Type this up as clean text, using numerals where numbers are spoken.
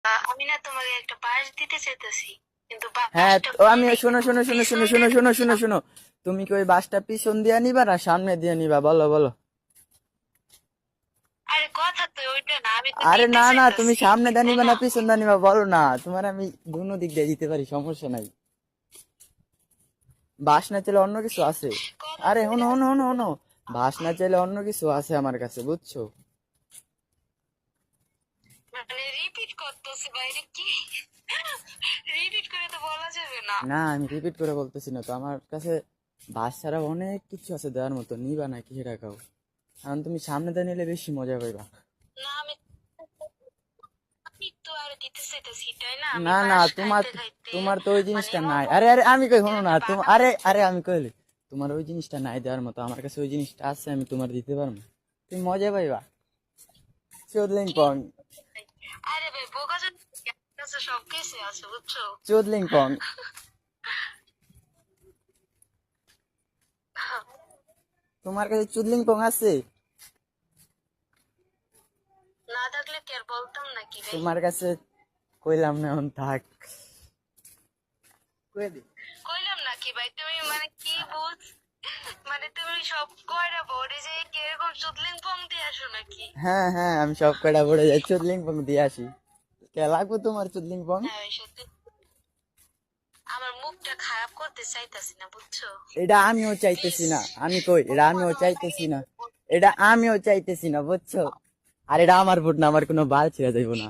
আমি না তোমাকে একটা বাঁশ দিতে চাইতেছি, কিন্তু হ্যাঁ বাঁশটা তো আমি শোনো শোনো শোনো শোনো পিছন শোনো দিয়ে শোনো শোনো শোনো, তুমি কি ওই বাসটা পিছন দিয়ে নিবা না সামনে দিয়ে নিবা, বলো বলো। আরে কথা তো ওইটা না, আমি তো আরে দিতে না না, তুমি চাইতেছি, সামনে দিয়ে তাই নিবা না? না পিছন দিয়ে নিবা বলো না, তোমার আমি দুনো দিক দিয়ে দিতে পারি, সমস্যা নাই। বাস না চাইলে অন্য কিছু আছে। কথা আরে তো হনো ওইটা হনো হনো হনো, বাস না চাইলে অন্য কিছু আছে আমার কাছে, বুঝছো? মানে রিপিট করতেছে বাইরে কি? রিপিট করে তো বলা যাবে না। না আমি রিপিট করে বলতেছি না তো, আমার কাছে বাস ছাড়া অনেক কিছু আছে দেওয়ার মতো, নিবা নাকি সেটা খাও। কারণ তুমি সামনে দিয়ে নিলে বেশি মজা পাইবা। না আমি তো আর দিতে চাইতেছি, তাই না? আমি না না, বাঁশ তোমার খাইতে খাইতে তোমার তো ওই মানে জিনিসটা এমন নাই। আরে আরে করতেছি আমি কই, যে শোনো না, একটা তোমার বাঁকা আরে করছে। আরে আমি কইলি তোমার ওই জিনিসটা নাই দেওয়ার মতো, আমার কাছে ওই জিনিসটা আছে, আমি তোমার দিতে পারবো। তুমি মজা পাইবা। চোদলিং কি? পং। আরে ভাই বোকা জন, আমার কাছে সবকিছু আছে বুঝছো। চোদলিং পং। তোমার কাছে চুদলিং পং আছে? না থাকলে কি আর বলতাম নাকি ভাই? তোমার কাছে কইলাম না, এখন থাক। কই দি। কইলাম নাকি ভাই, তুমি মানে কি বুঝ, মানে তুমি সব কয়টা বোর্ডে যে কিরকম চুদলিং পং দিয়ে আসো নাকি? হ্যাঁ হ্যাঁ, আমি সব কয়টা পড়ে যাই, চুদলিং পং দিয়ে আসি। কে লাগবো তোমার চুদলিং পং? হ্যাঁ ভাই সত্যি, আমার মুখটা খারাপ করতে চাইতাছি না বুঝছো। এটা আমিও চাইতেছি প্লিজ না, আমি কই এটা আমিও চাইতেছি না, এটা আমিও চাইতেছি না, বুঝছো? আর এটা আমার ভোট না, আমার কোনো বাল ছেড়ে যাইবো না।